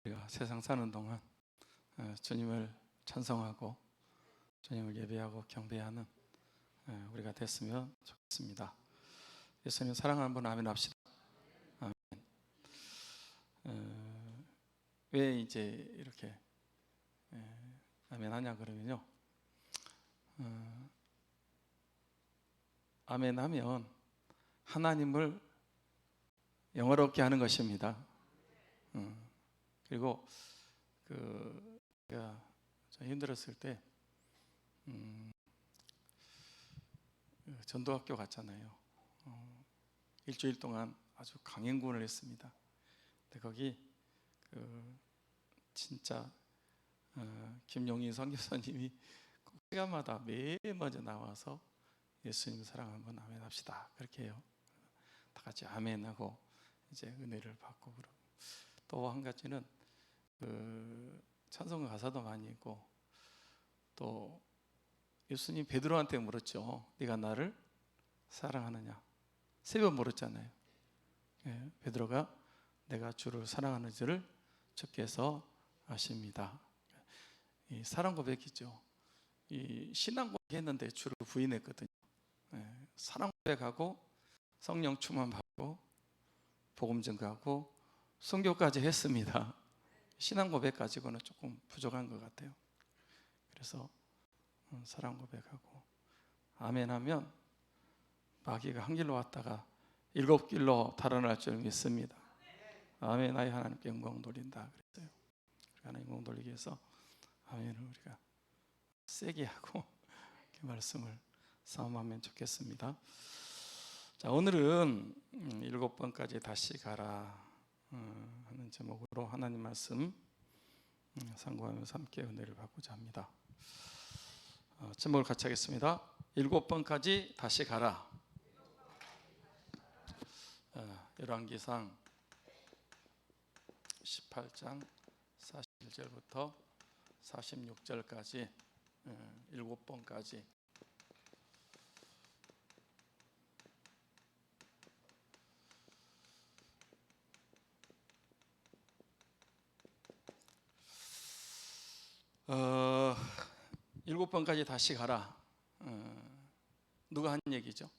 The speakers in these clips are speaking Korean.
우리가 세상 사는 동안 주님을 찬송하고 주님을 예배하고 경배하는 우리가 됐으면 좋겠습니다. 예수님 사랑하는 분 아멘 합시다. 아멘. 왜 이제 이렇게 아멘 하냐 그러면요, 아멘 하면 하나님을 영화롭게 하는 것입니다. 그리고 제가 좀 힘들었을 때 전도학교 갔잖아요. 일주일 동안 아주 강행군을 했습니다. 근데 거기 진짜 김용희 선교사님이 시간마다 매일 먼저 나와서 예수님 사랑하는 분 아멘 합시다 그렇게 해요. 다 같이 아멘하고 이제 은혜를 받고 그러고, 또 한 가지는 찬송 가사도 많이 있고, 또 예수님 베드로한테 물었죠. 네가 나를 사랑하느냐? 3번 물었잖아요. 베드로가 내가 주를 사랑하는지를 주께서 아십니다. 이 사랑 고백이죠. 이 신앙 고백했는데 주를 부인했거든요. 사랑 고백하고 성령 충만 받고 복음 전가하고 선교까지 했습니다. 신앙 고백 가지고는 조금 부족한 것 같아요. 그래서 사랑 고백하고 아멘 하면 마귀가 한 길로 왔다가 7길로 달아날 줄 믿습니다. 아멘. 아이 하나님께 영광 돌린다 그랬어요. 하나님 영광 돌리기 위해서 아멘을 우리가 세게 하고 이렇게 말씀을 싸움하면 좋겠습니다. 자, 오늘은 7번까지 다시 가라 하는 제목으로 하나님 말씀 상고하면서 함께 은혜를 받고자 합니다. 제목을 같이 하겠습니다. 7번까지 다시 가라. 열왕기상 18장 41절부터 46절까지 7번까지 어, 7번까지 다시 가라. 누가 한 얘기죠?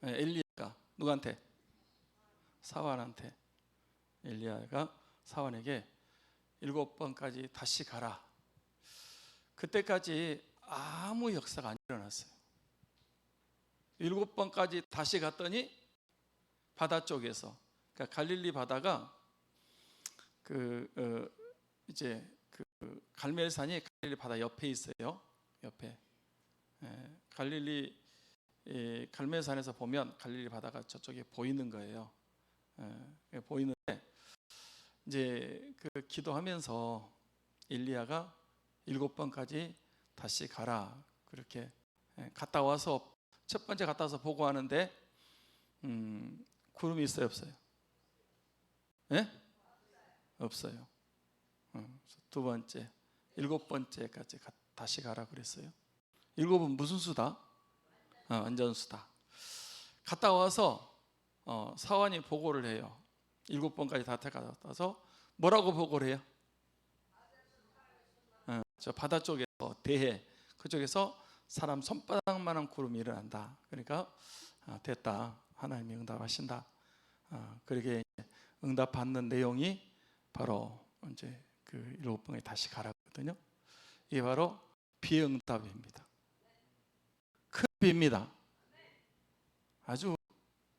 엘리야가 누구한테? 사환한테. 엘리야가 사환에게 7번까지 다시 가라. 그때까지 아무 역사가 안 일어났어요. 7번까지 다시 갔더니 바다 쪽에서, 그러니까 갈릴리 바다가 이제 갈멜산이 갈릴리 바다 옆에 있어요. 옆에. 갈릴리 갈멜산에서 보면 갈릴리 바다가 저쪽에 보이는 거예요. 보이는데 이제 기도하면서 엘리야가 7번까지 다시 가라 그렇게 갔다 와서 첫 번째 갔다 와서 보고하는데 구름이 있어요, 없어요? 없어요. 두 번째 7번째까지 다시 가라 그랬어요. 7은 무슨 수다? 완전 수다. 갔다 와서 사환이 보고를 해요. 7번까지 다 갔다 와서 뭐라고 보고를 해요? 저 바다 쪽에서 대해 그쪽에서 사람 손바닥만한 구름이 일어난다. 그러니까 됐다. 하나님이 응답하신다. 그렇게 응답받는 내용이 바로 이제 7번에 다시 가라거든요. 이게 바로 비의 응답입니다. 큰 비입니다. 아주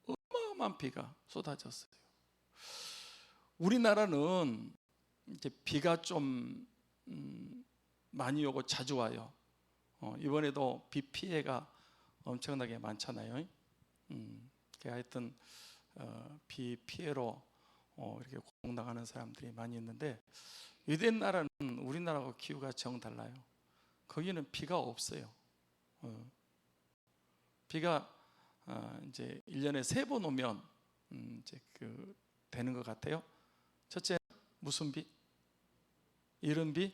어마어마한 비가 쏟아졌어요. 우리나라는 이제 비가 좀 많이 오고 자주 와요. 이번에도 비 피해가 엄청나게 많잖아요. 하여튼 비 피해로 이렇게 고통당하는 사람들이 많이 있는데, 유대인 나라는 우리나라하고 기후가 정 달라요. 거기는 비가 없어요. 비가 이제 1년에 3번 오면 이제 되는 것 같아요. 첫째 무슨 비? 이른 비,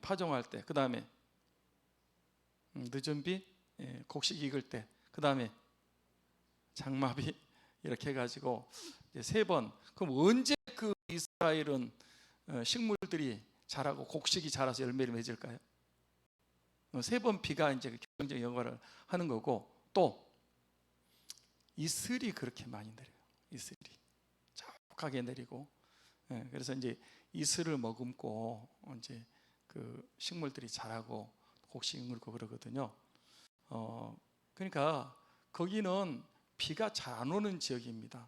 파종할 때. 그 다음에 늦은 비, 곡식 익을 때. 그 다음에 장마비. 이렇게 해가지고 이제 3번. 그럼 언제 이스라엘은 식물들이 자라고 곡식이 자라서 열매를 맺을까요? 3번 비가 이제 결정적인 역할을 하는 거고, 또 이슬이 그렇게 많이 내려요. 이슬이 촉촉하게 내리고, 그래서 이제 이슬을 머금고 이제 그 식물들이 자라고 곡식이 물고 그러거든요. 그러니까 거기는 비가 잘 안 오는 지역입니다.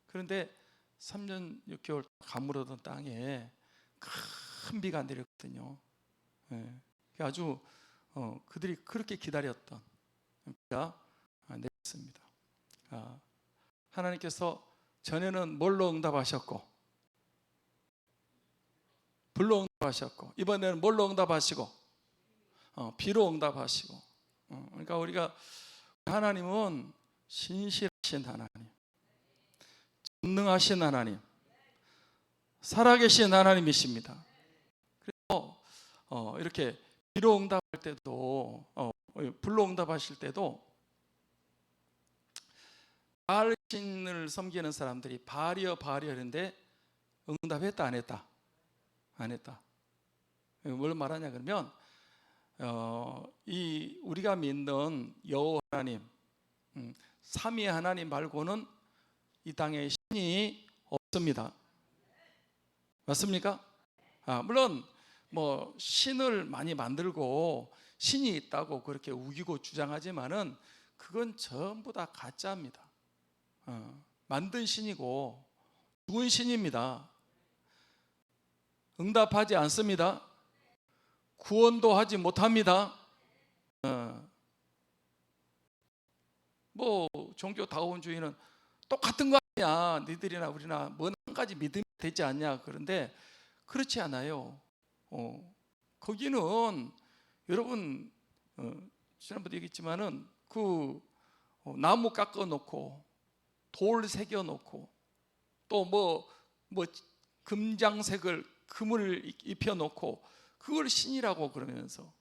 그런데 3년 6개월 가물어던 땅에 큰 비가 내렸거든요. 아주 그들이 그렇게 기다렸던 비가 내렸습니다. 하나님께서 전에는 뭘로 응답하셨고, 불로 응답하셨고, 이번에는 뭘로 응답하시고, 비로 응답하시고. 그러니까 우리가 하나님은 신실하신 하나님, 전능하신 하나님, 살아계신 하나님이십니다. 그래서 이렇게 비로 응답할 때도, 불로 응답하실 때도 바알 신을 섬기는 사람들이 바알이여 바알이여 하는데 응답했다 안 했다? 안 했다. 뭘 말하냐 그러면 이 우리가 믿는 여호와 하나님, 삼위 하나님 말고는 이 땅에 신이 없습니다. 맞습니까? 물론 뭐 신을 많이 만들고 신이 있다고 그렇게 우기고 주장하지만은 그건 전부 다 가짜입니다. 만든 신이고 죽은 신입니다. 응답하지 않습니다. 구원도 하지 못합니다. 뭐 종교 다원주의는 똑같은 거 아니야, 니들이나 우리나 뭐 한 가지 믿음이 되지 않냐. 그런데 그렇지 않아요. 거기는 여러분 지난번에 얘기했지만은 그 나무 깎아 놓고 돌 새겨 놓고 또 뭐 금장색을 금을 입혀 놓고 그걸 신이라고 그러면서,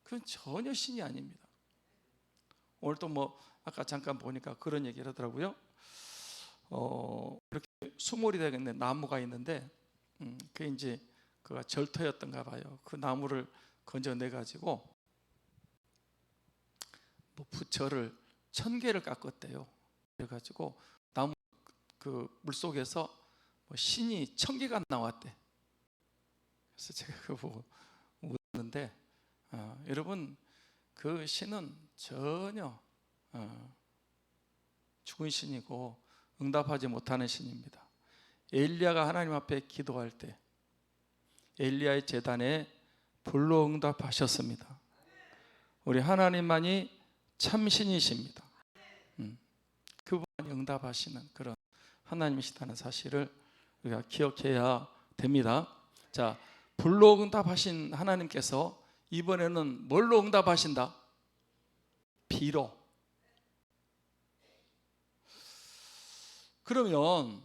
그건 전혀 신이 아닙니다. 오늘 또 뭐 아까 잠깐 보니까 그런 얘기를 하더라고요. 이렇게 수몰이 되겠네, 나무가 있는데 그게 이제 그가 절터였던가 봐요. 그 나무를 건져내 가지고 뭐 부처를 1000개를 깎았대요. 그래가지고 나무 그 물속에서 뭐 신이 1000개가 나왔대. 그래서 제가 그거 보고 웃었는데, 여러분 그 신은 전혀 죽은 신이고 응답하지 못하는 신입니다. 엘리야가 하나님 앞에 기도할 때 엘리야의 제단에 불로 응답하셨습니다. 우리 하나님만이 참신이십니다. 그분이 응답하시는 그런 하나님이시다는 사실을 우리가 기억해야 됩니다. 자, 불로 응답하신 하나님께서 이번에는 뭘로 응답하신다? 비로. 그러면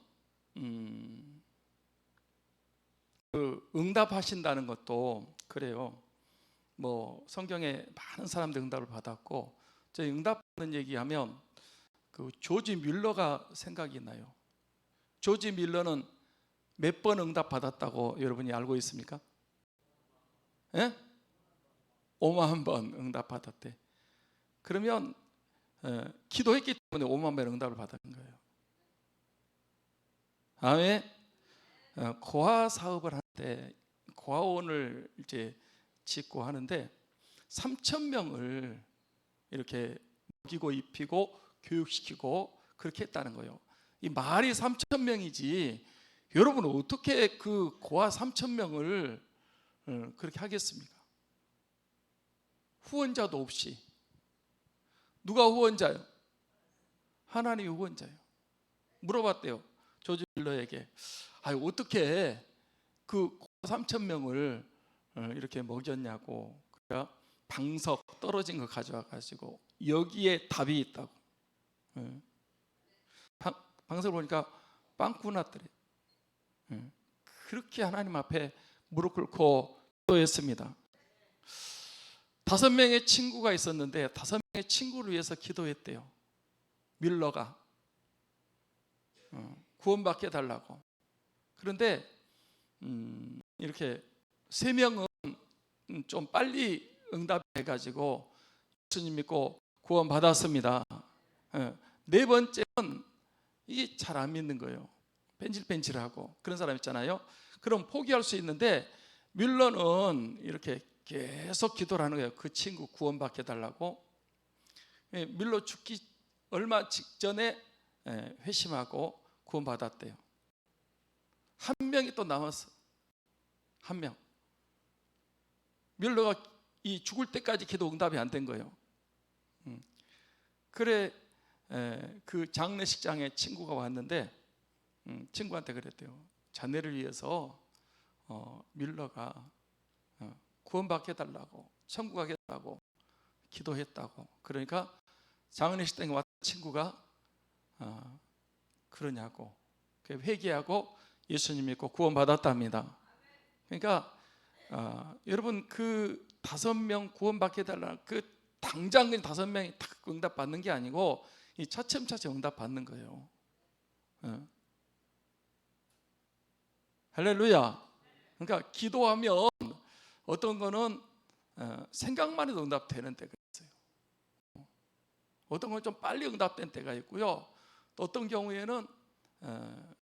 그 응답하신다는 것도 그래요. 뭐 성경에 많은 사람들 응답을 받았고, 저희 응답받는 얘기하면 그 조지 뮬러가 생각이 나요. 조지 뮬러는 몇 번 응답 받았다고 여러분이 알고 있습니까? 5만 번 응답 받았대. 그러면 기도했기 때문에 5만 번 응답을 받은 거예요. 아멘. 고아 사업을 하는데 고아원을 이제 짓고 하는데 3,000명을 이렇게 먹이고 입히고 교육시키고 그렇게 했다는 거예요. 이 말이 3,000명이지 여러분 어떻게 그 고아 3,000명을 그렇게 하겠습니까? 후원자도 없이. 누가 후원자요? 하나님이 후원자요. 물어봤대요, 조지 밀러에게. 어떻게 그 3,000명을 이렇게 먹였냐고. 그러니까 방석 떨어진 거 가져와 가지고 여기에 답이 있다고. 방석을 보니까 빵꾸 났더래. 그렇게 하나님 앞에 무릎 꿇고 기도했습니다. 5명의 친구가 있었는데 5명의 친구를 위해서 기도했대요, 밀러가. 구원받게 해달라고. 그런데 이렇게 3명은 좀 빨리 응답해가지고 예수님 믿고 구원받았습니다. 4번째는 이게 잘 안 믿는 거예요. 뺀질뺀질하고 그런 사람 있잖아요. 그럼 포기할 수 있는데 뮬러는 이렇게 계속 기도를 하는 거예요. 그 친구 구원받게 해달라고. 뮬러 죽기 얼마 직전에 회심하고 구원받았대요. 한 명이 또 남았어. 한 명. 뮬러가 이 죽을 때까지 기도 응답이 안 된 거예요. 그래 그 장례식장에 친구가 왔는데 친구한테 그랬대요. 자네를 위해서 뮬러가 구원받게 해달라고, 천국 가게 해달라고 기도했다고. 그러니까 장례식장에 왔던 친구가 그러냐고 회개하고 예수님 믿고 구원받았답니다. 그러니까 여러분 그 5명 구원받게 해달라는 그 당장 5명이 딱 응답 받는 게 아니고 이 차츰차츰 응답 받는 거예요. 할렐루야. 그러니까 기도하면 어떤 거는 생각만 해도 응답되는 때가 있어요. 어떤 건 좀 빨리 응답된 때가 있고요. 또 어떤 경우에는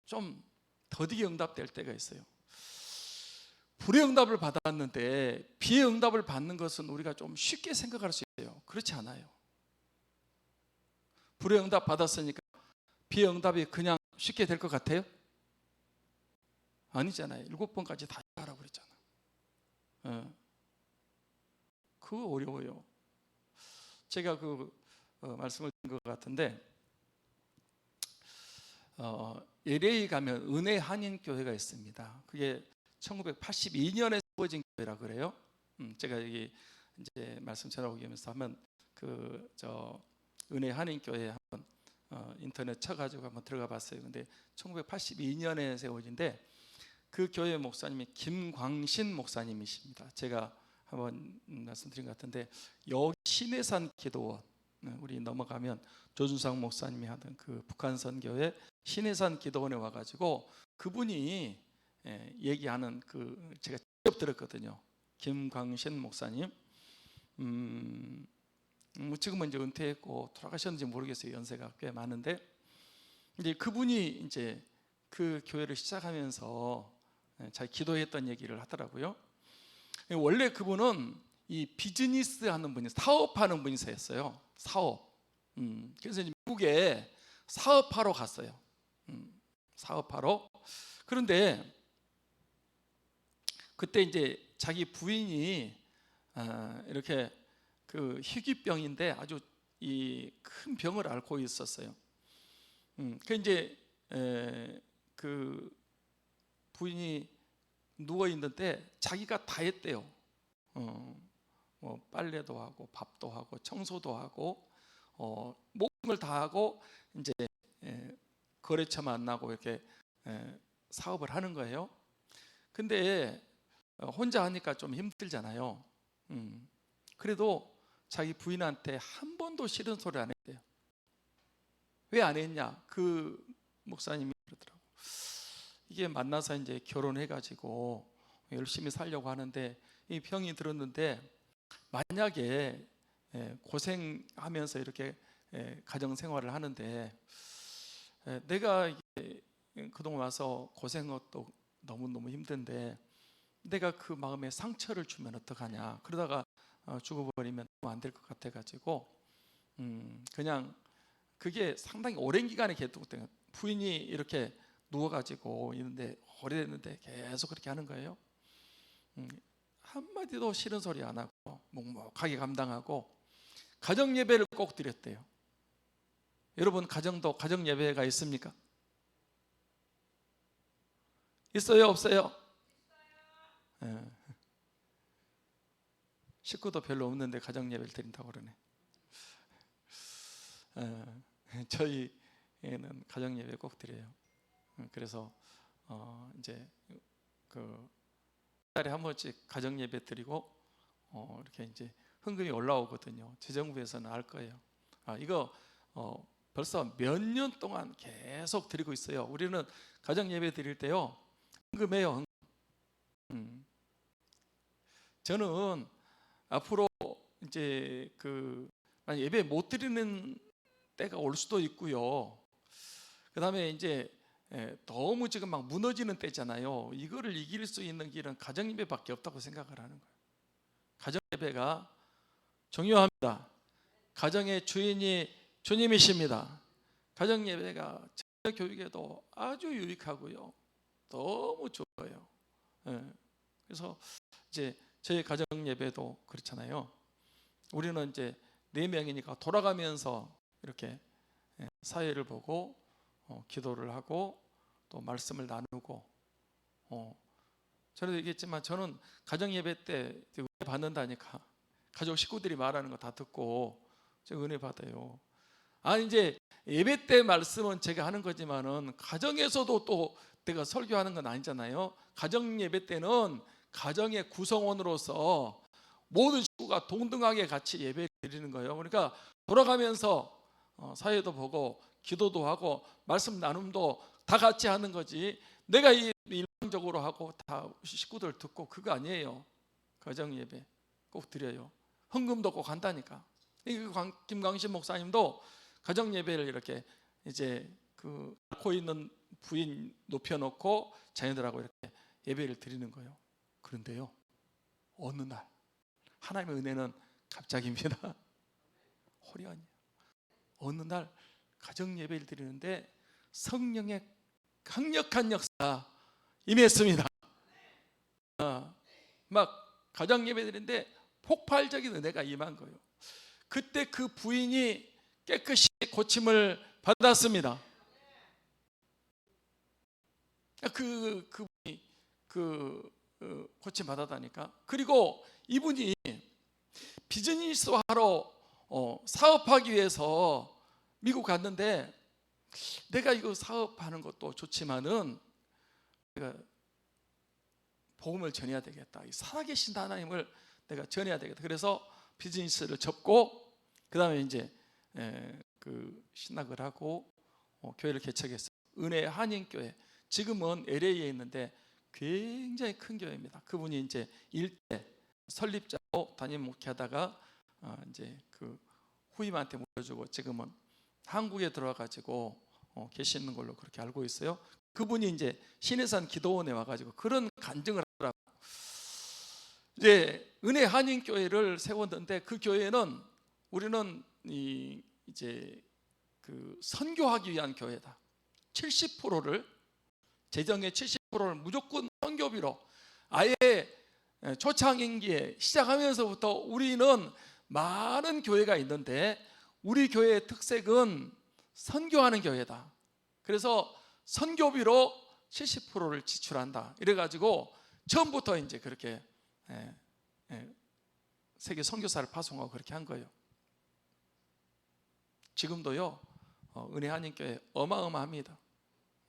좀 더디게 응답될 때가 있어요. 불의 응답을 받았는데 비의 응답을 받는 것은 우리가 좀 쉽게 생각할 수 있어요. 그렇지 않아요. 불의 응답 받았으니까 비의 응답이 그냥 쉽게 될 것 같아요? 아니잖아요. 7번까지 다시 하라고 그랬잖아. 그거 어려워요. 제가 말씀을 드린 것 같은데 LA 가면 은혜 한인교회가 있습니다. 그게 1982년에 세워진 교회라 그래요. 제가 여기 이제 말씀 전하면서 하면 은혜 한인교회 한번 인터넷 쳐가지고 한번 들어가 봤어요. 근데 1982년에 세워진데 그 교회 목사님이 김광신 목사님이십니다. 제가 한번 말씀드린 것 같은데 여기 신해산 기도원, 우리 넘어가면 조준상 목사님이 하던 그 북한선 교회 신해산 기도원에 와가지고 그분이 얘기하는 제가 직접 들었거든요. 김광신 목사님. 지금은 이제 은퇴했고 돌아가셨는지 모르겠어요. 연세가 꽤 많은데 이제 그분이 이제 그 교회를 시작하면서 잘 기도했던 얘기를 하더라고요. 원래 그분은 이 비즈니스 하는 분이 사업하는 분이셨어요. 사업. 그래서 이제 미국에 사업하러 갔어요. 사업하러. 그런데 그때 이제 자기 부인이 이렇게 그 희귀병인데 아주 이 큰 병을 앓고 있었어요. 그 이제 그 부인이 누워 있는데 자기가 다 했대요. 뭐 빨래도 하고 밥도 하고 청소도 하고 모든 걸 다 하고 이제 거래처 만나고 이렇게 사업을 하는 거예요. 근데 혼자 하니까 좀 힘들잖아요. 그래도 자기 부인한테 한 번도 싫은 소리 안 했대요. 왜 안 했냐? 그 목사님이 그러더라고. 이게 만나서 이제 결혼해가지고 열심히 살려고 하는데 이 병이 들었는데 만약에 고생하면서 이렇게 가정 생활을 하는데 내가 그동안 와서 고생한 것도 너무너무 힘든데 내가 그 마음에 상처를 주면 어떡하냐. 그러다가 죽어버리면 안 될 것 같아가지고 그냥 그게 상당히 오랜 기간에 계속된 부인이 이렇게 누워가지고 있는데 오래됐는데 계속 그렇게 하는 거예요. 한마디도 싫은 소리 안 하고 묵묵하게 감당하고 가정 예배를 꼭 드렸대요. 여러분 가정도 가정 예배가 있습니까? 있어요, 없어요? 식구도 별로 없는데 가정 예배를 드린다고 그러네. 저희는 가정 예배 꼭 드려요. 그래서 이제 그 달에 한 번씩 가정 예배 드리고 이렇게 이제 헌금이 올라오거든요. 재정부에서는 알 거예요. 이거 벌써 몇 년 동안 계속 드리고 있어요. 우리는 가정 예배 드릴 때요, 헌금해요. 저는 앞으로 이제 예배 못 드리는 때가 올 수도 있고요. 그다음에 이제 너무 지금 막 무너지는 때잖아요. 이거를 이길 수 있는 길은 가정 예배밖에 없다고 생각을 하는 거예요. 가정 예배가 중요합니다. 가정의 주인이 주님이십니다. 가정 예배가 자녀 교육에도 아주 유익하고요, 너무 좋아요. 그래서 이제 저희 가정 예배도 그렇잖아요. 우리는 이제 4명이니까 돌아가면서 이렇게 사회를 보고 기도를 하고 또 말씀을 나누고, 전에도 얘기했지만 저는 가정 예배 때 은혜 받는다니까 가족 식구들이 말하는 거 다 듣고 제가 은혜 받아요. 이제 예배 때 말씀은 제가 하는 거지만은 가정에서도 또 내가 설교하는 건 아니잖아요. 가정 예배 때는 가정의 구성원으로서 모든 식구가 동등하게 같이 예배를 드리는 거예요. 그러니까 돌아가면서 사회도 보고 기도도 하고 말씀 나눔도 다 같이 하는 거지, 내가 일방적으로 하고 다 식구들 듣고 그거 아니에요. 가정 예배 꼭 드려요. 헌금도 꼭 한다니까. 김광신 목사님도 가정 예배를 이렇게 이제 앓고 있는 부인 높여놓고 자녀들하고 이렇게 예배를 드리는 거예요. 그런데요, 어느 날 하나님의 은혜는 갑자기입니다. 호련이요. 어느 날 가정 예배를 드리는데 성령의 강력한 역사가 임했습니다. 막 가정 예배 드리는데 폭발적인 은혜가 임한 거예요. 그때 그 부인이 깨끗이 고침을 받았습니다. 그분이 고침 받았다니까. 그리고 이분이 비즈니스 하러 사업하기 위해서 미국 갔는데, 내가 이거 사업하는 것도 좋지만은 내가 복음을 전해야 되겠다. 살아계신 하나님을 내가 전해야 되겠다. 그래서 비즈니스를 접고 그 다음에 이제 신학을 하고 교회를 개척했어요. 은혜 한인교회. 지금은 LA에 있는데 굉장히 큰 교회입니다. 그분이 이제 일대 설립자로 담임 목회하다가 이제 후임한테 물려주고 지금은 한국에 들어와가지고 계시는 걸로 그렇게 알고 있어요. 그분이 이제 신해산 기도원에 와가지고 그런 간증을 하더라고요. 이제 은혜 한인교회를 세웠는데 그 교회는 우리는 이제 선교하기 위한 교회다. 70%를 재정의 70%를 무조건 선교비로, 아예 초창인기에 시작하면서부터 우리는 많은 교회가 있는데 우리 교회의 특색은 선교하는 교회다. 그래서 선교비로 70%를 지출한다. 이래가지고 처음부터 이제 그렇게 세계 선교사를 파송하고 그렇게 한 거예요. 지금도요, 은혜 한인교회 어마어마합니다.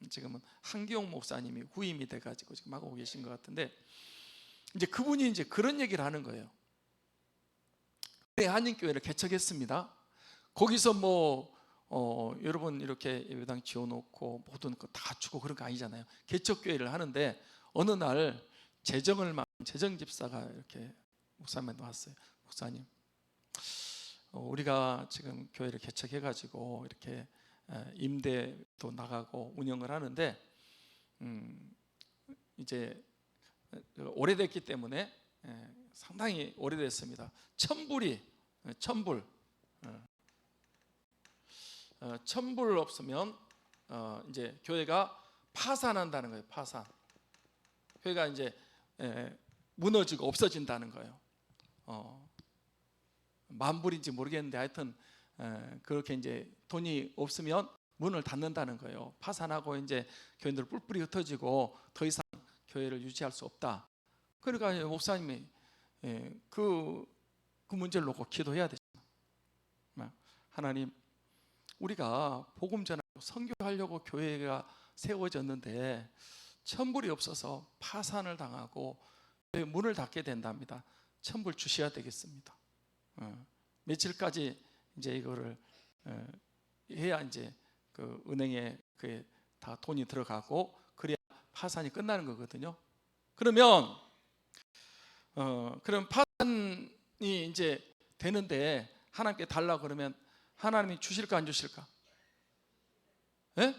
지금은 한기용 목사님이 후임이 돼가지고 지금 하고 계신 것 같은데, 이제 그분이 이제 그런 얘기를 하는 거예요. 은혜 한인교회를 개척했습니다. 거기서 여러분 이렇게 예배당 지어놓고 모든 거 다 갖추고 그런 거 아니잖아요. 개척교회를 하는데 어느 날 재정을 맡은 재정집사가 이렇게 목사님한테 왔어요. 목사님, 우리가 지금 교회를 개척해가지고 이렇게 임대도 나가고 운영을 하는데 이제 오래됐기 때문에 상당히 오래됐습니다. 천불 없으면 이제 교회가 파산한다는 거예요. 파산. 교회가 이제 무너지고 없어진다는 거예요. 만불인지 모르겠는데 하여튼 그렇게 이제 돈이 없으면 문을 닫는다는 거예요. 파산하고 이제 교인들 뿔뿔이 흩어지고 더 이상 교회를 유지할 수 없다. 그러니까 목사님이 그 문제를 놓고 기도해야 되잖아요. 하나님, 우리가 복음 전하고 선교하려고 교회가 세워졌는데 천불이 없어서 파산을 당하고 문을 닫게 된답니다. 천불 주셔야 되겠습니다. 며칠까지 이제 이거를 해야 이제 그 은행에 그게 다 돈이 들어가고 그래야 파산이 끝나는 거거든요. 그러면 그럼 파산이 이제 되는데 하나님께 달라고 그러면 하나님이 주실까 안 주실까? 예?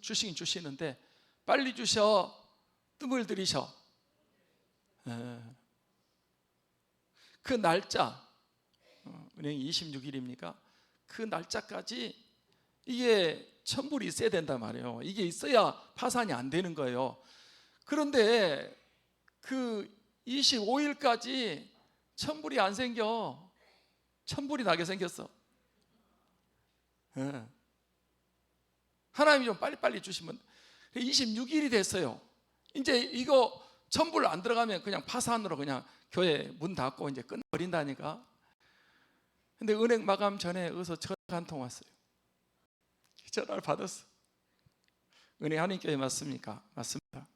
주시긴 주시는데 빨리 주셔, 뜸을 들이셔. 그 날짜, 은행이 26일입니까? 그 날짜까지 이게 천불이 있어야 된단 말이에요. 이게 있어야 파산이 안 되는 거예요. 그런데 그 25일까지 천불이 안 생겨. 천불이 나게 생겼어. 하나님이 좀 빨리빨리 주시면 26일이 됐어요. 이제 이거 천불 안 들어가면 그냥 파산으로 그냥 교회 문 닫고 이제 끝나버린다니까. 근데 은행 마감 전에 어디서 전화가 한 통 왔어요. 전화를 받았어. 은행 한인교회 맞습니까? 맞습니다.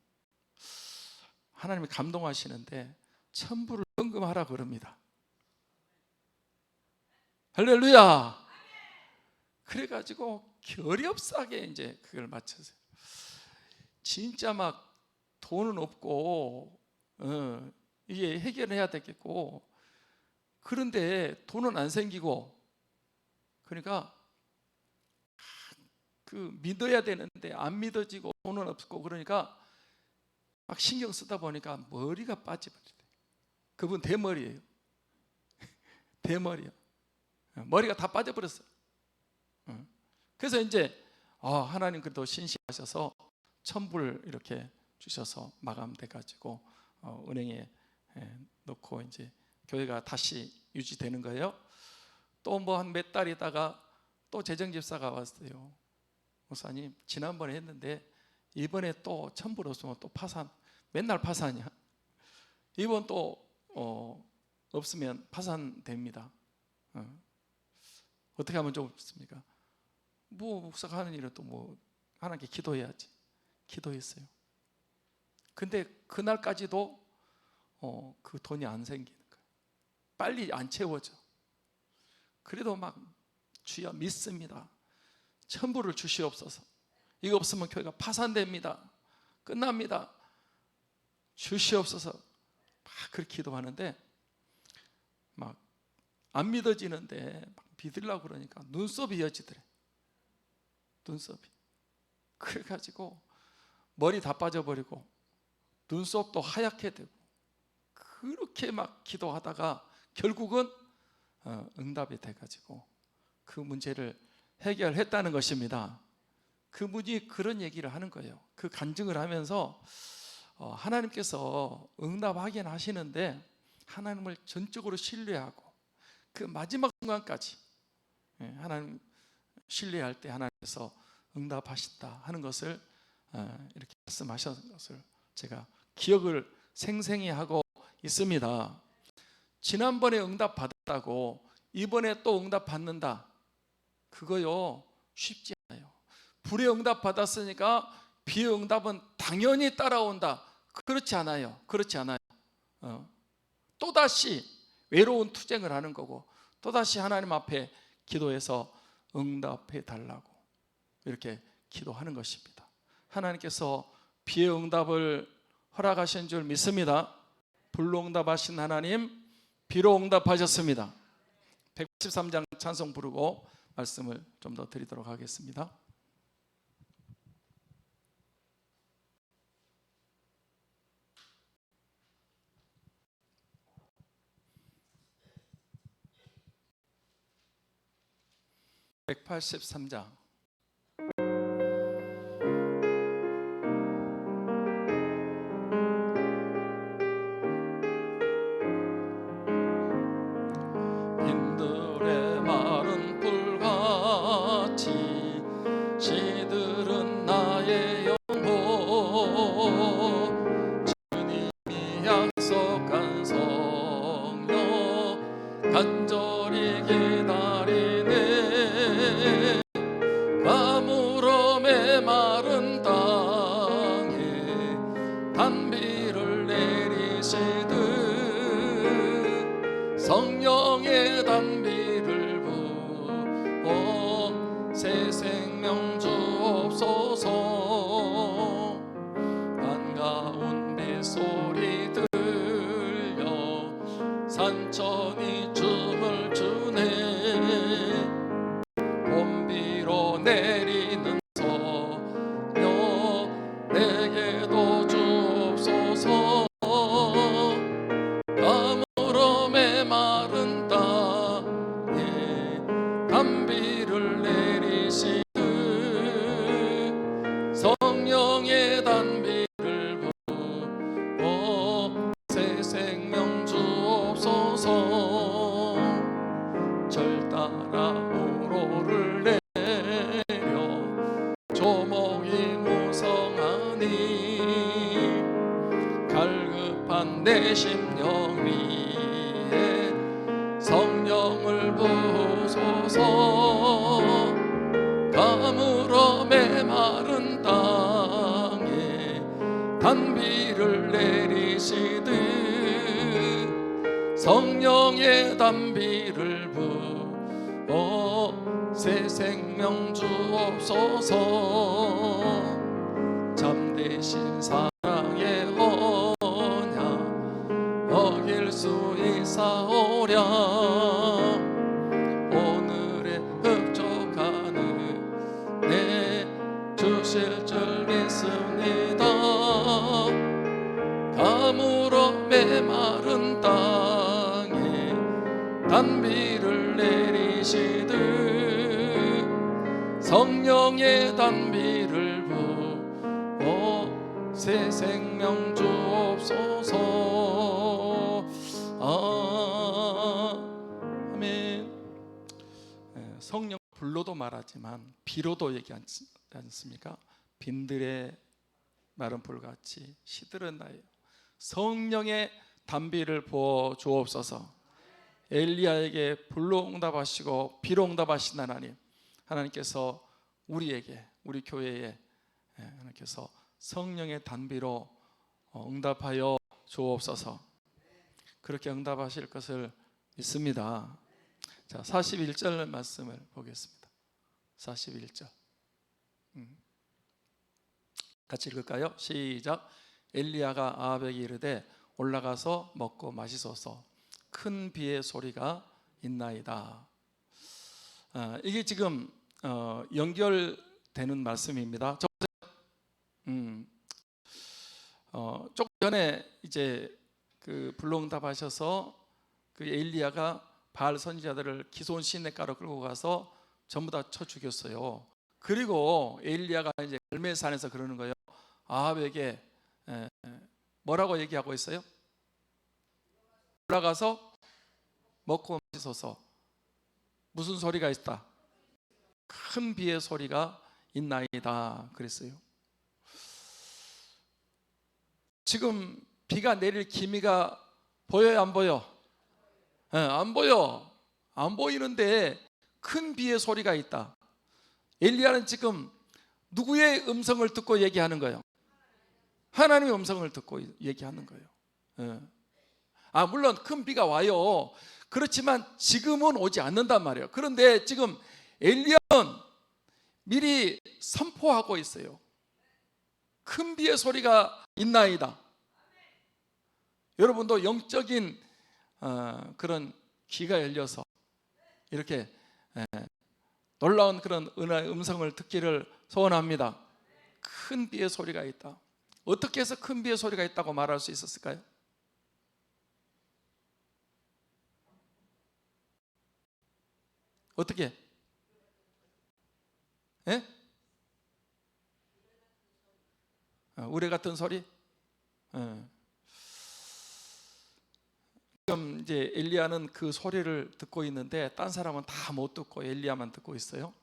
하나님이 감동하시는데 천불을 헌금하라 그럽니다. 할렐루야. 그래가지고 결이 없하게 이제 그걸 맞춰서 진짜 막 돈은 없고 이게 해결해야 되겠고 그런데 돈은 안 생기고 그러니까 그 믿어야 되는데 안 믿어지고 돈은 없고 그러니까 막 신경 쓰다 보니까 머리가 빠져버리대. 그분 대머리예요. 대머리요. 머리가 다 빠져버렸어요. 그래서 이제 하나님 그래도 신실하셔서 천불 이렇게 주셔서 마감돼 가지고 은행에 넣고 이제 교회가 다시 유지되는 거예요. 또 뭐 한 몇 달 있다가 또 재정집사가 왔어요. 목사님 지난번에 했는데 이번에 또 천불 없으면 또 파산, 맨날 파산이야. 이번 또 없으면 파산됩니다. 어떻게 하면 좋습니까? 뭐 목사가 하는 일은 또 뭐 하나님께 기도해야지. 기도했어요. 근데 그날까지도 그 돈이 안 생기는 거예요. 빨리 안 채워져. 그래도 막 주여 믿습니다. 천불을 주시옵소서. 이거 없으면 교회가 파산됩니다. 끝납니다. 주시옵소서. 막 그렇게 기도하는데 막 안 믿어지는데 막 믿으려고 그러니까 눈썹이 이어지더래. 눈썹이. 그래가지고 머리 다 빠져버리고 눈썹도 하얗게 되고 그렇게 막 기도하다가 결국은 응답이 돼가지고 그 문제를 해결했다는 것입니다. 그분이 그런 얘기를 하는 거예요. 그 간증을 하면서 하나님께서 응답하긴 하시는데 하나님을 전적으로 신뢰하고 그 마지막 순간까지 하나님 신뢰할 때 하나님께서 응답하신다 하는 것을 이렇게 말씀하신 것을 제가 기억을 생생히 하고 있습니다. 지난번에 응답 받았다고 이번에 또 응답 받는다, 그거요 쉽지 않아요. 불의 응답 받았으니까 비의 응답은 당연히 따라온다, 그렇지 않아요. 그렇지 않아요. 또다시 외로운 투쟁을 하는 거고 또다시 하나님 앞에 기도해서 응답해 달라고 이렇게 기도하는 것입니다. 하나님께서 비의 응답을 허락하신 줄 믿습니다. 불로 응답하신 하나님, 비로 응답하셨습니다. 183장 찬송 부르고 말씀을 좀 더 드리도록 하겠습니다. (183장) 빈들의 마른 꿀같이 시들은 나의 영혼, 주님이 약속한 성령 간절히 기다리네. 단비를 내리시듯 성령의 단비를 부어 새 생명 주옵소서. 절 따라 우로를 내려 조목이 무성하니 갈급한 내 심령 위에 성령을 부소서. 가물어 메마른 땅에 단비를 내리시듯 성령의 단비를 부어 새 생명 주옵소서. 참되신 사랑의 언약 어길 수 있사오랴. 오늘의 흡족하는 내 주실 줄 믿습니다. 가물어 메마른 땅에 단비를 내리시듯 성령의 단비를 부어 새 생명 주옵소서. 아멘. 성령 불로도 말하지만 비로도 얘기하지 않습니까? 빈들의 마른 불같이 시들은 나예요. 성령의 단비를 부어 주옵소서. 엘리야에게 불로 응답하시고 비로 응답하신 하나님, 하나님께서 우리에게, 우리 교회에 하나님께서 성령의 단비로 응답하여 주옵소서. 그렇게 응답하실 것을 믿습니다. 자, 41절 말씀을 보겠습니다. 41절 같이 읽을까요? 시작. 엘리야가 아합에게 이르되 올라가서 먹고 마시소서. 큰 비의 소리가 있나이다. 이게 지금 연결되는 말씀입니다. 조금 전에 이제 그 불로응답하셔서 그 엘리야가 바알 선지자들을 기손 시냇가로 끌고 가서 전부 다 쳐 죽였어요. 그리고 엘리야가 이제 갈멜산에서 그러는 거예요. 아합에게 뭐라고 얘기하고 있어요? 올라가서 먹고 마시소서. 무슨 소리가 있다? 큰 비의 소리가 있나이다 그랬어요. 지금 비가 내릴 기미가 보여요, 안 보여? 안 보여. 안 보이는데 큰 비의 소리가 있다. 엘리야는 지금 누구의 음성을 듣고 얘기하는 거예요? 하나님의 음성을 듣고 얘기하는 거예요. 물론 큰 비가 와요. 그렇지만 지금은 오지 않는단 말이에요. 그런데 지금 엘리야는 미리 선포하고 있어요. 큰 비의 소리가 있나이다. 여러분도 영적인 그런 귀가 열려서 이렇게 놀라운 그런 은혜의 음성을 듣기를 소원합니다. 큰 비의 소리가 있다. 어떻게 해서 큰 비의 소리가 있다고 말할 수 있었을까요? 어떻게? 우레 같은 소리? 지금 이제 엘리야는 그 소리를 듣고 있는데 딴 사람은 다 못 듣고 엘리야만 듣고 있어요.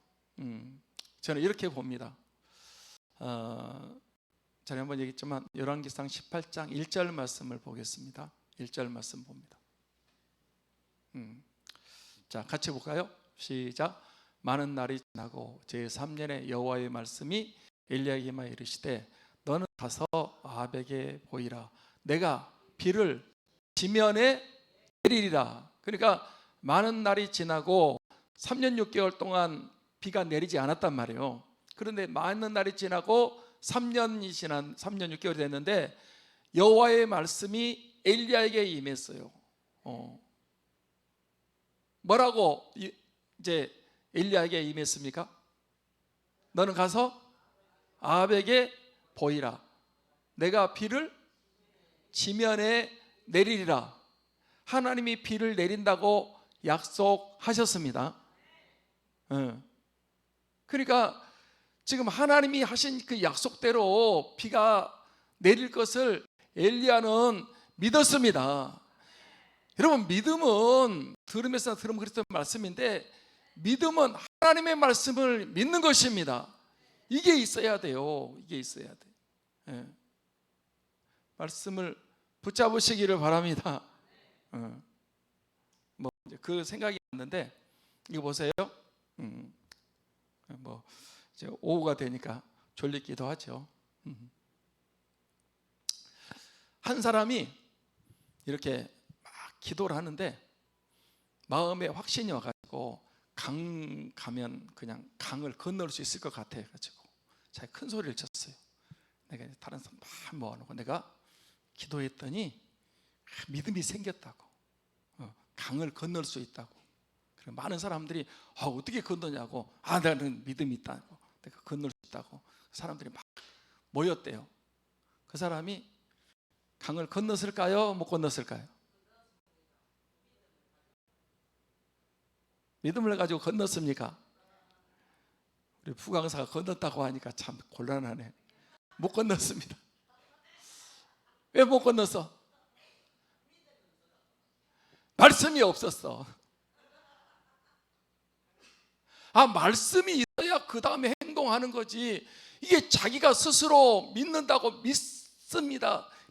저는 이렇게 봅니다. 전에 한번 얘기했지만 열왕기상 18장 1절 말씀을 보겠습니다. 1절 말씀 봅니다. 자, 같이 볼까요? 시작. 많은 날이 지나고 제3년에 여호와의 말씀이 엘리야에게만 이르시되 너는 가서 아합에게 보이라. 내가 비를 지면에 내리리라. 그러니까 많은 날이 지나고 3년 6개월 동안 비가 내리지 않았단 말이에요. 그런데 많은 날이 지나고 3년이 지난 3년 6개월이 됐는데 여호와의 말씀이 엘리야에게 임했어요. 뭐라고 이제 엘리야에게 임했습니까? 너는 가서 아합에게 보이라. 내가 비를 지면에 내리리라. 하나님이 비를 내린다고 약속하셨습니다. 예. 그러니까 지금 하나님이 하신 그 약속대로 비가 내릴 것을 엘리야는 믿었습니다. 여러분, 믿음은 들으면서 들으면 그리스도의 말씀인데, 믿음은 하나님의 말씀을 믿는 것입니다. 이게 있어야 돼요. 이게 있어야 돼. 예. 말씀을 붙잡으시기를 바랍니다. 뭐 그 생각이 났는데, 이거 보세요. 뭐 이제 오후가 되니까 졸리기도 하죠. 한 사람이 이렇게 막 기도를 하는데 마음에 확신이 와가지고 강 가면 그냥 강을 건널 수 있을 것 같아가지고 자기 큰 소리를 쳤어요. 내가 다른 사람 막 모아놓고 내가 기도했더니 믿음이 생겼다고, 강을 건널 수 있다고. 그리고 많은 사람들이 어떻게 건너냐고, 나는 믿음이 있다고, 내가 건널 수 있다고 사람들이 막 모였대요. 그 사람이 강을 건넜을까요? 못 건넜을까요? 믿음을 가지고 건넜습니까? 우리 부강사가 건넜다고 하니까 참 곤란하네. 못 건넜습니다. 왜 못 건넜어? 말씀이 없었어. 말씀이 있어야 그 다음에 행동하는 거지. 이게 자기가 스스로 믿는다고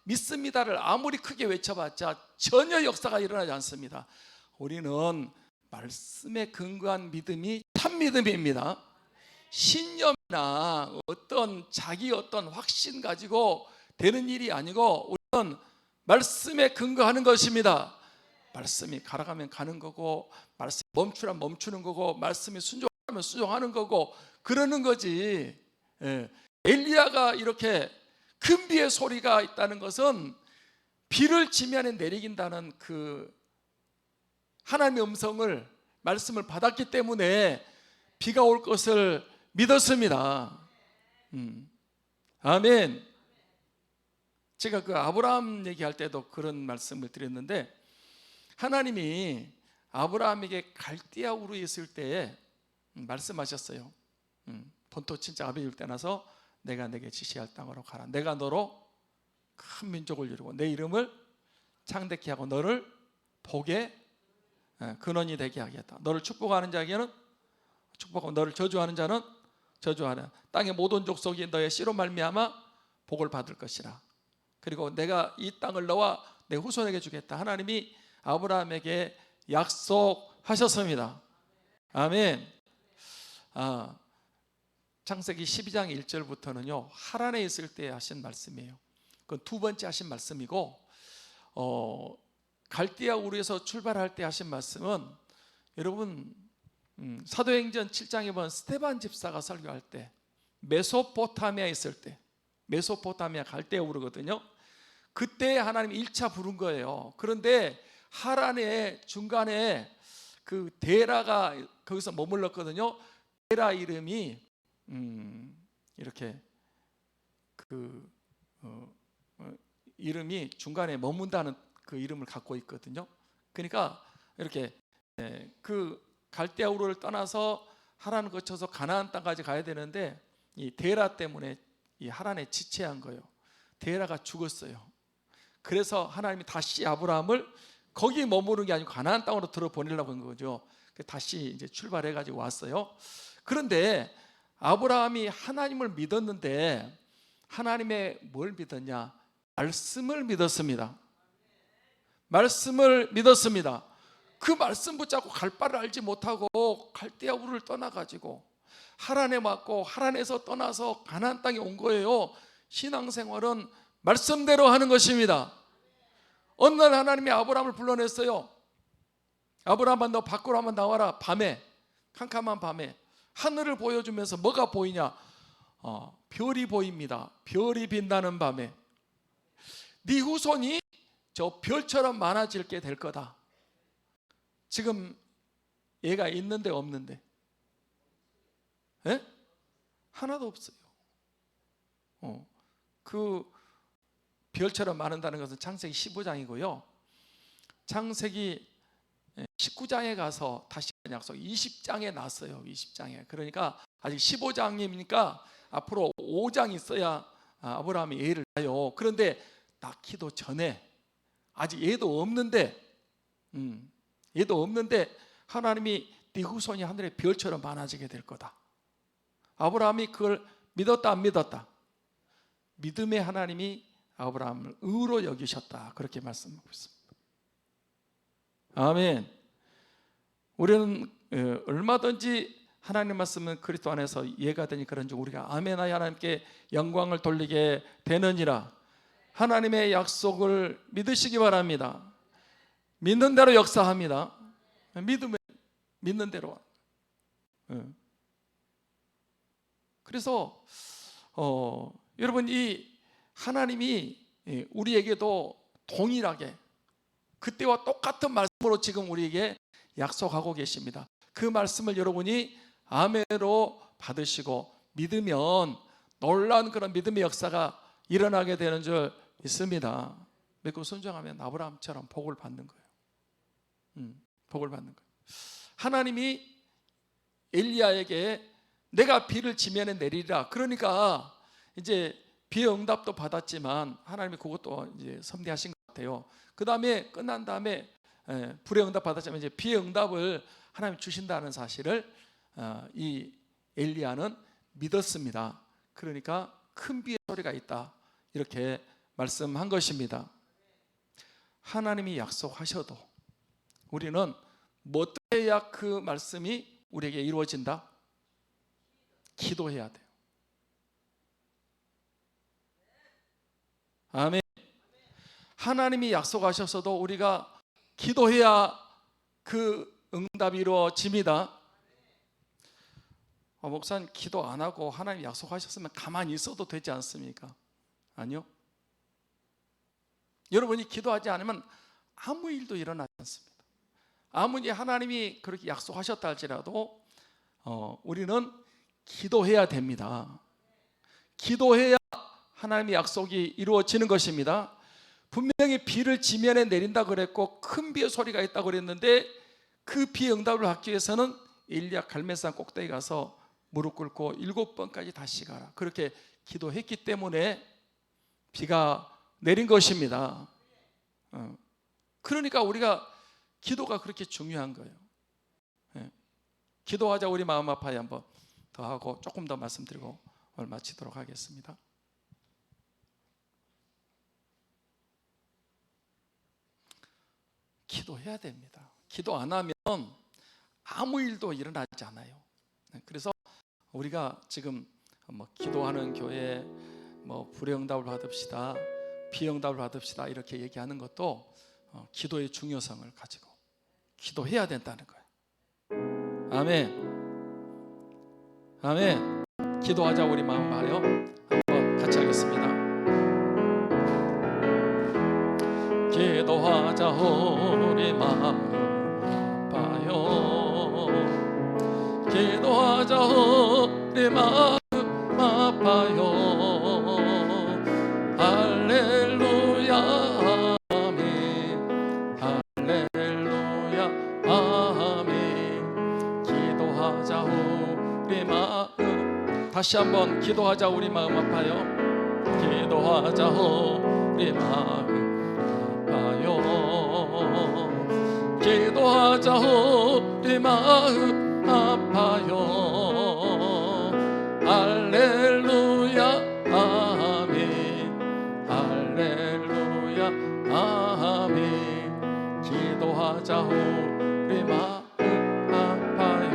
믿습니다를 아무리 크게 외쳐봤자 전혀 역사가 일어나지 않습니다. 우리는 말씀에 근거한 믿음이 참 믿음입니다. 신념이나 자기 확신 가지고 되는 일이 아니고, 우리는 말씀에 근거하는 것입니다. 말씀이 가라가면 가는 거고, 말씀이 멈추라면 멈추는 거고, 말씀이 순종하면 순종하는 거고, 그러는 거지. 엘리야가 이렇게 큰 비의 소리가 있다는 것은 비를 지면에 내리긴다는 그 하나님의 음성을, 말씀을 받았기 때문에 비가 올 것을 믿었습니다. 아멘. 제가 그 아브라함 얘기할 때도 그런 말씀을 드렸는데, 하나님이 아브라함에게 갈대아 우르에 있을 때에 말씀하셨어요. 본토 친척 아비를 떠나서 내가 내게 지시할 땅으로 가라. 내가 너로 큰 민족을 이루고 내 이름을 창대케 하고 너를 복의 근원이 되게 하겠다. 너를 축복하는 자에게는 축복하고 너를 저주하는 자는 저주하는, 땅의 모든 족속이 너의 씨로 말미암아 복을 받을 것이라. 그리고 내가 이 땅을 너와 내 후손에게 주겠다. 하나님이 아브라함에게 약속하셨습니다. 아멘. 창세기 12장 1절부터는요 하란에 있을 때 하신 말씀이에요. 그건 두 번째 하신 말씀이고, 갈대아 우르에서 출발할 때 하신 말씀은, 여러분 사도행전 7장에 보면 스데반 집사가 설교할 때 메소포타미아에 있을 때, 메소포타미아 갈대아 우르거든요. 그때 하나님이 1차 부른 거예요. 그런데 하란의 중간에 그 데라가 거기서 머물렀거든요. 데라 이름이 이렇게 이름이 중간에 머문다는 그 이름을 갖고 있거든요. 그러니까 이렇게 그 갈대아 우르를 떠나서 하란을 거쳐서 가나안 땅까지 가야 되는데, 이 데라 때문에 이 하란에 지체한 거예요. 데라가 죽었어요. 그래서 하나님이 다시 아브라함을 거기 머무는 게 아니고 가나안 땅으로 들어보내려고 한 거죠. 다시 이제 출발해 가지고 왔어요. 그런데 아브라함이 하나님을 믿었는데, 하나님의 뭘 믿었냐? 말씀을 믿었습니다. 말씀을 믿었습니다. 그 말씀 붙잡고 갈 바를 알지 못하고 갈대아 우르를 떠나가지고 하란에 왔고, 하란에서 떠나서 가나안 땅에 온 거예요. 신앙생활은 말씀대로 하는 것입니다. 어느 날 하나님이 아브라함을 불러냈어요. 아브라함아, 너 밖으로 한번 나와라. 밤에, 캄캄한 밤에 하늘을 보여주면서 뭐가 보이냐? 별이 보입니다. 별이 빛나는 밤에 네 후손이 저 별처럼 많아질게 될 거다. 지금 얘가 있는데 없는데? 하나도 없어요. 그 별처럼 많은다는 것은 창세기 15장이고요. 창세기 19장에 가서 다시 약속 20장에 났어요. 20장에. 그러니까 아직 15장이니까 앞으로 5장 있어야 아브라함이 애를 낳아요. 그런데 낳기도 전에 아직 애도 없는데 하나님이 네 후손이 하늘의 별처럼 많아지게 될 거다. 아브라함이 그걸 믿었다 안 믿었다? 믿음의 하나님이 아브라함을 의로 여기셨다. 그렇게 말씀하고 있습니다. 아멘. 우리는 얼마든지 하나님 말씀은 그리스도 안에서 이해가 되니 그런지 우리가 아멘하여 하나님께 영광을 돌리게 되느니라. 하나님의 약속을 믿으시기 바랍니다. 믿는 대로 역사합니다. 믿는 대로. 그래서 여러분, 이 하나님이 우리에게도 동일하게 그때와 똑같은 말씀으로 지금 우리에게 약속하고 계십니다. 그 말씀을 여러분이 아멘으로 받으시고 믿으면 놀라운 그런 믿음의 역사가 일어나게 되는 줄 믿습니다. 믿고 순종하면 아브라함처럼 복을 받는 거예요. 복을 받는 거예요. 하나님이 엘리야에게 내가 비를 지면에 내리리라. 그러니까 이제 비의 응답도 받았지만 하나님이 그것도 이제 섭리하신 것 같아요. 그 다음에 끝난 다음에 불의 응답 받았지만 이제 비의 응답을 하나님 주신다는 사실을 이 엘리야는 믿었습니다. 그러니까 큰 비의 소리가 있다, 이렇게 말씀한 것입니다. 하나님이 약속하셔도 우리는 뭐 어떻게 해야 그 말씀이 우리에게 이루어진다? 기도해야 돼요. 아멘. 하나님이 약속하셨어도 우리가 기도해야 그 응답이 이루어집니다. 목사님, 기도 안 하고 하나님 약속하셨으면 가만히 있어도 되지 않습니까? 아니요. 여러분이 기도하지 않으면 아무 일도 일어나지 않습니다. 아무리 하나님이 그렇게 약속하셨다 할지라도 우리는 기도해야 됩니다. 기도해야 하나님의 약속이 이루어지는 것입니다. 분명히 비를 지면에 내린다 그랬고 큰 비의 소리가 있다고 그랬는데 그 비의 응답을 받기 위해서는 엘리야 갈멜산 꼭대기 가서 무릎 꿇고 7번까지 다시 가라, 그렇게 기도했기 때문에 비가 내린 것입니다. 그러니까 우리가 기도가 그렇게 중요한 거예요. 기도하자 우리 마음 아파에 한번 더 하고 조금 더 말씀드리고 오늘 마치도록 하겠습니다. 기도해야 됩니다. 기도 안 하면 아무 일도 일어나지 않아요. 그래서 우리가 지금 기도하는 교회 불의 응답을 받읍시다, 비응답을 받읍시다 이렇게 얘기하는 것도 기도의 중요성을 가지고 기도해야 된다는 거예요. 아멘. 아멘. 기도하자 우리 마음 말이요. 한번 같이 하겠습니다. 기도하자 우리 마음 아파요. 기도하자 우리 마음 아파요. 할렐루야 아멘. 할렐루야 아멘. 기도하자 우리 마음. 다시 한번 기도하자 우리 마음 아파요. 기도하자 우리 마음 기도하자 우리 마음 아파요. 할렐루야 아멘. 할렐루야 아멘. 기도하자 우리 마음 아파요.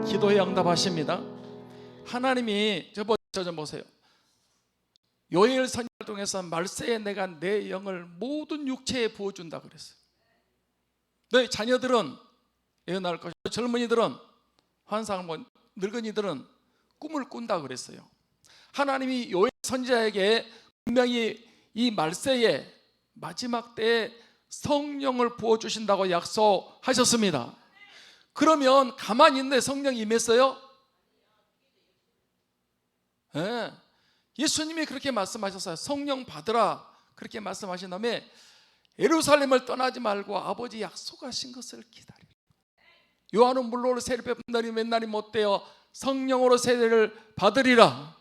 기도에 응답하십니다. 하나님이 저 좀 보세요. 요엘 선지자를 통해서 말세에 내가 내 영을 모든 육체에 부어준다 그랬어요. 너희 자녀들은 예언할 것이고 젊은이들은 환상을 늙은이들은 꿈을 꾼다 그랬어요. 하나님이 요엘 선지자에게 분명히 이 말세에 마지막 때에 성령을 부어주신다고 약속하셨습니다. 그러면 가만히 있는데 성령이 임했어요? 네. 예수님이 그렇게 말씀하셨어요. 성령 받으라 그렇게 말씀하신 다음에 예루살렘을 떠나지 말고 아버지 약속하신 것을 기다리라. 요한은 물로 세례 받으니 맨날이 못되어 성령으로 세례를 받으리라.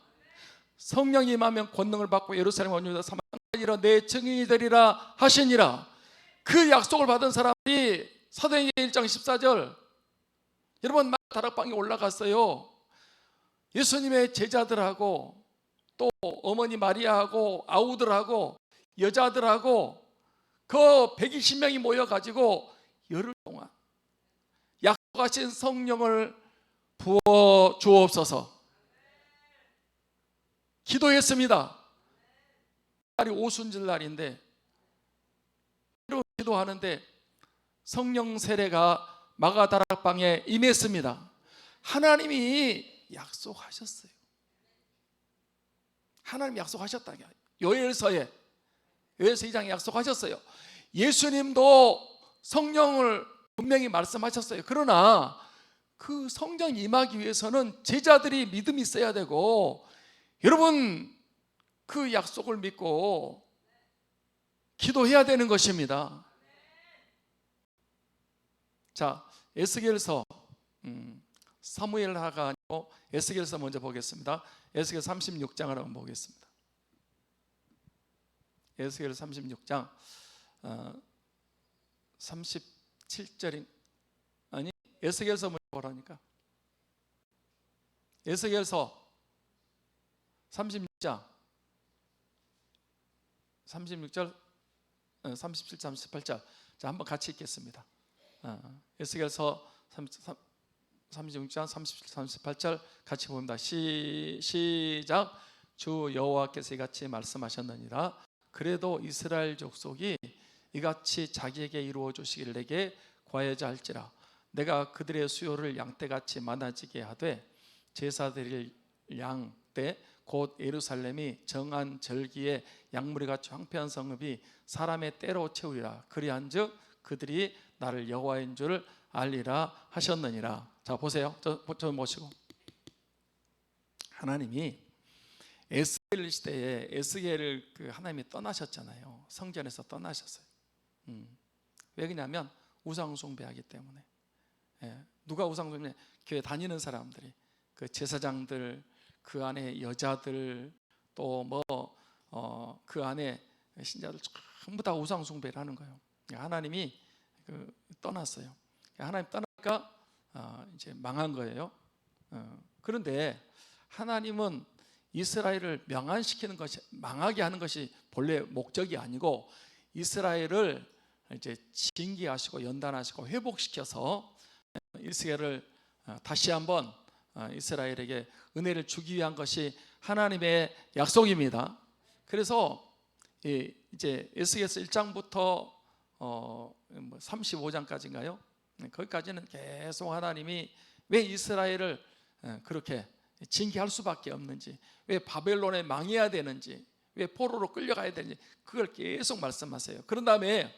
성령이 임하면 권능을 받고 예루살렘 온 유다 사마리아 내 증인이 되리라 하시니라. 그 약속을 받은 사람이 사도행전 1장 14절, 여러분 다락방에 올라갔어요. 예수님의 제자들하고 또 어머니 마리아하고 아우들하고 여자들하고 그 120명이 모여가지고 열흘 동안 약속하신 성령을 부어 주옵소서 기도했습니다. 날이 오순절 날인데 기도하는데 성령 세례가 마가다락방에 임했습니다. 하나님이 약속하셨어요. 하나님 약속하셨다. 요엘서에 2장에 약속하셨어요. 예수님도 성령을 분명히 말씀하셨어요. 그러나 그 성령 임하기 위해서는 제자들이 믿음이 있어야 되고, 여러분 그 약속을 믿고 기도해야 되는 것입니다. 자, 에스겔서 사무엘하가 아니고 에스겔서 먼저 보겠습니다. 에스겔 36장을 한번 보겠습니다. 에스겔 36장 37절인 아니 에스겔서 먼저 보라니까. 에스겔서 36장 36절 37, 38절. 자, 한번 같이 읽겠습니다. 에스겔서 36장 37, 38절 같이 봅니다. 시작. 주 여호와께서 이같이 말씀하셨느니라. 그래도 이스라엘 족속이 이같이 자기에게 이루어 주시기를 내게 구하여자 할지라. 내가 그들의 수요를 양떼같이 많아지게 하되 제사 드릴 양떼 곧 예루살렘이 정한 절기에 양무리같이 황폐한 성읍이 사람의 때로 채우리라. 그리한즉 그들이 나를 여호와인 줄 알리라 하셨느니라. 자, 보세요. 저 보시고, 하나님이 에스겔 시대에 에스겔을 하나님이 떠나셨잖아요. 성전에서 떠나셨어요. 왜 그러냐면 우상 숭배하기 때문에. 누가 우상 숭배? 교회 다니는 사람들이, 그 제사장들, 그 안에 여자들, 또 그 안에 신자들 전부 다 우상 숭배를 하는 거예요. 하나님이 떠났어요. 하나님 떠나니까 이제 망한 거예요. 그런데 하나님은 이스라엘을 명안시키는 것이, 망하게 하는 것이 본래 목적이 아니고 이스라엘을 이제 징계하시고 연단하시고 회복시켜서 이스라엘을 다시 한번 이스라엘에게 은혜를 주기 위한 것이 하나님의 약속입니다. 그래서 이제 에스겔서 1장부터 35장까지인가요? 거기까지는 계속 하나님이 왜 이스라엘을 그렇게 징계할 수밖에 없는지, 왜 바벨론에 망해야 되는지, 왜 포로로 끌려가야 되는지 그걸 계속 말씀하세요. 그런 다음에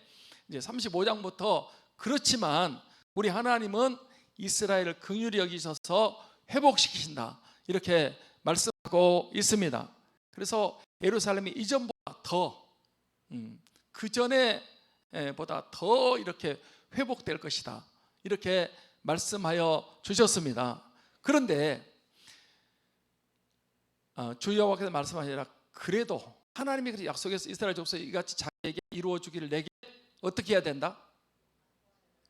이제 35장부터 그렇지만 우리 하나님은 이스라엘을 긍휼히 여기셔서 회복시키신다 이렇게 말씀하고 있습니다. 그래서 예루살렘이 이전보다 더 그 전에 보다 더 이렇게 회복될 것이다 이렇게 말씀하여 주셨습니다. 그런데 주 여호와께서 말씀하시라. 그래도 하나님이 그렇게 약속해서 이스라엘 족속이 이같이 자기에게 이루어 주기를 내게 어떻게 해야 된다?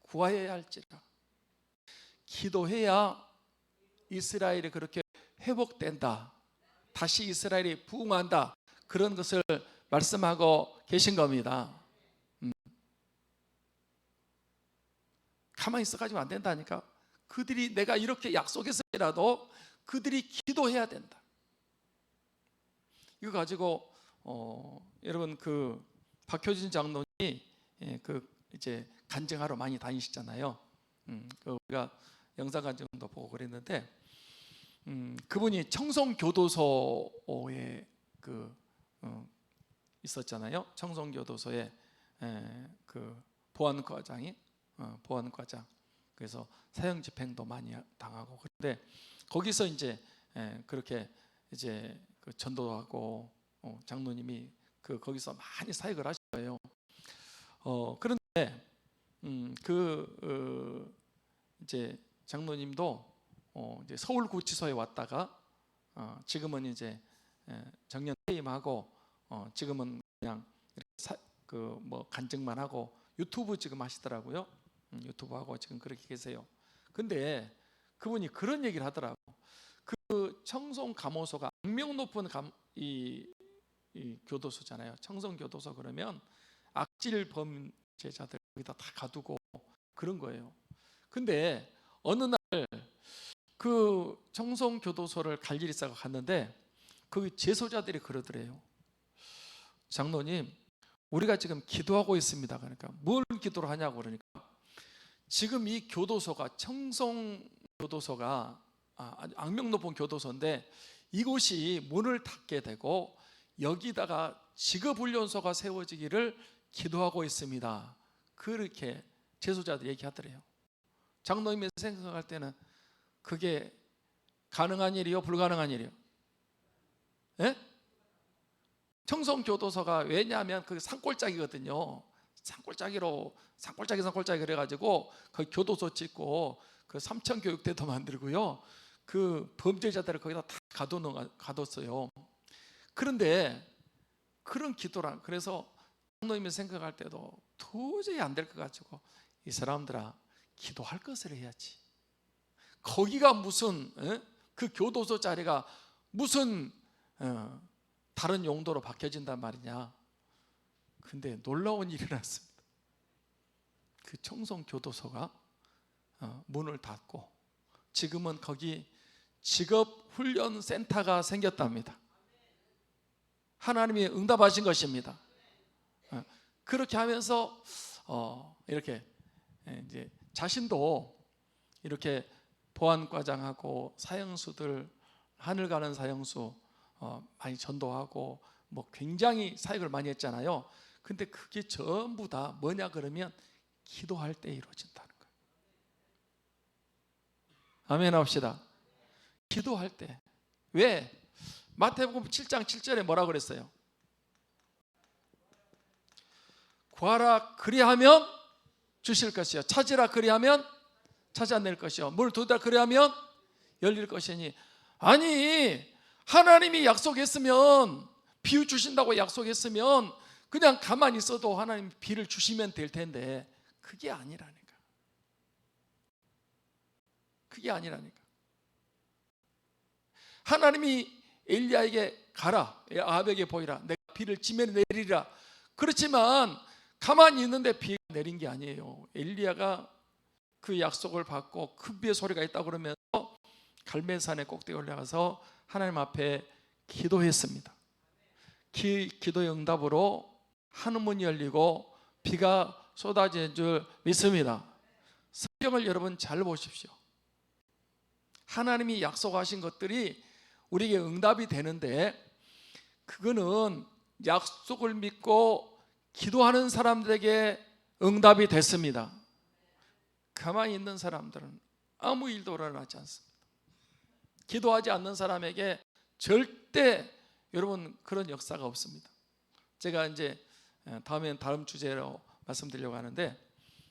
구하여야 할지라. 기도해야 이스라엘이 그렇게 회복된다, 다시 이스라엘이 부흥한다, 그런 것을 말씀하고 계신 겁니다. 가만히 있어가지고 안 된다니까. 그들이, 내가 이렇게 약속했을지라도 그들이 기도해야 된다. 이거 가지고 여러분 그 박효진 장로님이 이제 간증하러 많이 다니시잖아요. 우리가 영상 간증도 보고 그랬는데 그분이 청송교도소에 있었잖아요. 청송교도소에 그 보안과장이 보안과장, 그래서 사형 집행도 많이 당하고, 그런데 거기서 이제 그렇게 이제 그 전도하고 장로님이 거기서 많이 사역을 하셨어요. 그런데 이제 장로님도 이제 서울구치소에 왔다가 지금은 이제 정년 퇴임하고 지금은 그냥 뭐 간증만 하고 유튜브 지금 하시더라고요. 유튜브 하고 지금 그렇게 계세요. 근데 그분이 그런 얘기를 하더라고. 그 청송 감호소가 악명 높은 이 교도소잖아요. 청송 교도소 그러면 악질 범죄자들 거기다 다 가두고 그런 거예요. 근데 어느 날 그 청송 교도소를 갈 일이 있어서 갔는데 그 재소자들이 그러더래요. 장로님, 우리가 지금 기도하고 있습니다. 그러니까 뭘 기도를 하냐고 그러니까 지금 이 교도소가 청송 교도소가 악명 높은 교도소인데 이곳이 문을 닫게 되고 여기다가 직업훈련소가 세워지기를 기도하고 있습니다. 그렇게 재소자들 얘기하더래요. 장로님이 생각할 때는 그게 가능한 일이요, 불가능한 일이요? 예? 청송교도소가 왜냐하면 그 산골짜기거든요. 산골짜기 그래가지고 그 교도소 짓고 그 삼천교육대도 만들고요. 그 범죄자들을 거기다 다 가뒀어요. 그런데 그런 기도란 그래서 장로님이 생각할 때도 도저히 안 될 것 가지고 이 사람들아 기도할 것을 해야지. 거기가 무슨 그 교도소 자리가 무슨 다른 용도로 바뀌어진단 말이냐. 근데 놀라운 일이 났습니다. 그 청송교도소가 문을 닫고 지금은 거기 직업훈련센터가 생겼답니다. 하나님이 응답하신 것입니다. 그렇게 하면서 이렇게 이제 자신도 이렇게 보안과장하고 사형수들 하늘 가는 사형수 많이 전도하고 뭐 굉장히 사역을 많이 했잖아요. 근데 그게 전부 다 뭐냐 그러면 기도할 때 이루어진다는 거예요. 아멘 합시다. 기도할 때. 왜? 마태복음 7장 7절에 뭐라 그랬어요? 구하라 그리하면 주실 것이요 찾으라 그리하면 찾아낼 것이요 물 두드라 그리하면 열릴 것이니. 아니 하나님이 약속했으면 비 주신다고 약속했으면 그냥 가만히 있어도 하나님 비를 주시면 될 텐데 그게 아니라니까. 그게 아니라니까. 하나님이 엘리야에게 가라, 아합에게 보이라, 내가 비를 지면에 내리라. 그렇지만 가만히 있는데 비가 내린 게 아니에요. 엘리야가 그 약속을 받고 큰 비의 소리가 있다고 그러면서 갈멜산의 꼭대기에 올라가서 하나님 앞에 기도했습니다. 기도의 응답으로 하늘문이 열리고 비가 쏟아지는 줄 믿습니다. 성경을 여러분 잘 보십시오. 하나님이 약속하신 것들이 우리에게 응답이 되는데 그거는 약속을 믿고 기도하는 사람들에게 응답이 됐습니다. 가만히 있는 사람들은 아무 일도 일어나지 않습니다. 기도하지 않는 사람에게 절대 여러분 그런 역사가 없습니다. 제가 이제 다음 주제로 말씀드리려고 하는데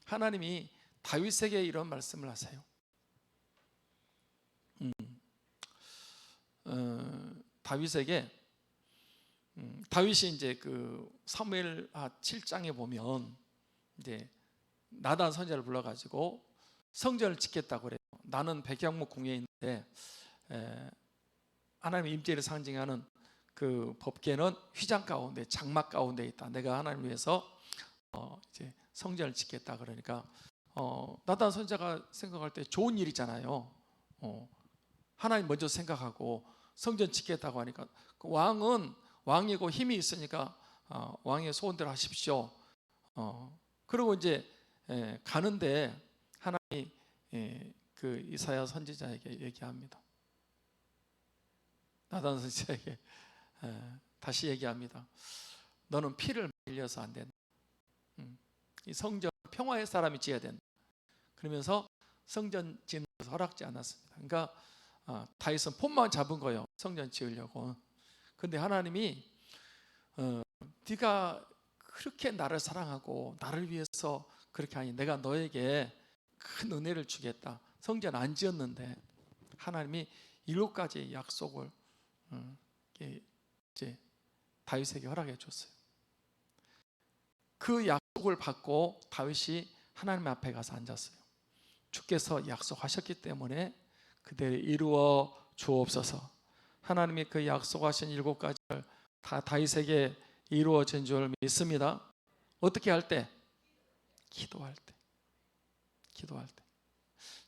하나님이 다윗에게 이런 말씀을 하세요. 다윗에게 다윗이 이제 그 사무엘 7장에 보면 이제 나단 선지자를 불러가지고 성전을 짓겠다고 그래요. 나는 백향목 궁에 있는데 하나님의 임재를 상징하는 그 법궤는 휘장 가운데 장막 가운데 있다. 내가 하나님 위해서 이제 성전을 짓겠다 그러니까 나단 선지자가 생각할 때 좋은 일이잖아요. 하나님 먼저 생각하고 성전 짓겠다고 하니까 그 왕은 왕이고 힘이 있으니까 왕의 소원대로 하십시오. 그리고 이제 가는데 하나님이 그 이사야 선지자에게 얘기합니다. 나단 선지자에게 다시 얘기합니다. 너는 피를 흘려서 안 된다. 이 성전 평화의 사람이 지어야 된다. 그러면서 성전 짓는 것을 허락지 않았습니다. 그러니까 다윗은 폰만 잡은 거예요. 성전 지으려고. 근데 하나님이 네가 그렇게 나를 사랑하고 나를 위해서 그렇게 하니 내가 너에게 큰 은혜를 주겠다. 성전 안 지었는데 하나님이 7가지의 약속을 이제 다윗에게 허락해 줬어요. 그 약속을 받고 다윗이 하나님 앞에 가서 앉았어요. 주께서 약속하셨기 때문에 그대로 이루어 주옵소서. 하나님이 그 약속하신 7가지를 다 다윗에게 이루어진 줄 믿습니다. 어떻게 할 때? 기도할 때. 기도할 때.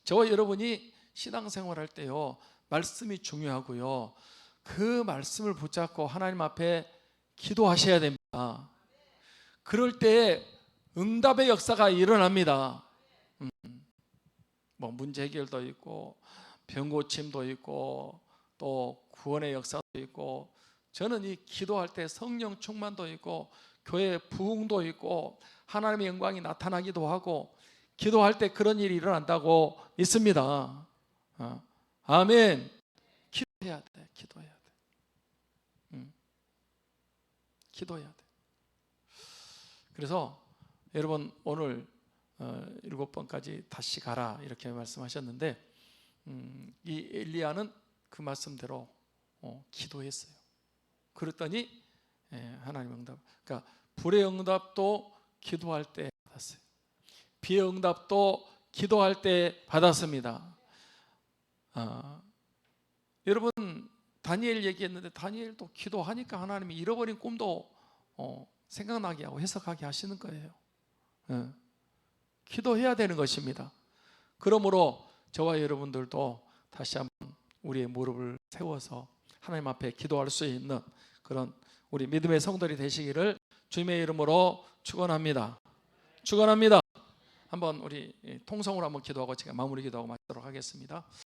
저와 여러분이 신앙생활할 때요, 말씀이 중요하고요, 그 말씀을 붙잡고 하나님 앞에 기도하셔야 됩니다. 그럴 때 응답의 역사가 일어납니다. 뭐 문제 해결도 있고 병 고침도 있고 또 구원의 역사도 있고, 저는 이 기도할 때 성령 충만도 있고 교회 부흥도 있고 하나님의 영광이 나타나기도 하고 기도할 때 그런 일이 일어난다고 믿습니다. 아멘. 기도해야 돼. 기도해야 돼. 기도해야 돼. 그래서 여러분 오늘 7번까지 다시 가라 이렇게 말씀하셨는데, 이 엘리야는 그 말씀대로 기도했어요. 그랬더니 하나님 응답. 그러니까 불의 응답도 기도할 때 받았어요. 비의 응답도 기도할 때 받았습니다. 여러분 다니엘 얘기했는데 다니엘도 기도하니까 하나님이 잃어버린 꿈도 생각나게 하고 해석하게 하시는 거예요. 기도해야 되는 것입니다. 그러므로 저와 여러분들도 다시 한번 우리의 무릎을 세워서 하나님 앞에 기도할 수 있는 그런 우리 믿음의 성도들이 되시기를 주님의 이름으로 축원합니다. 축원합니다. 한번 우리 통성으로 한번 기도하고 제가 마무리 기도하고 마치도록 하겠습니다.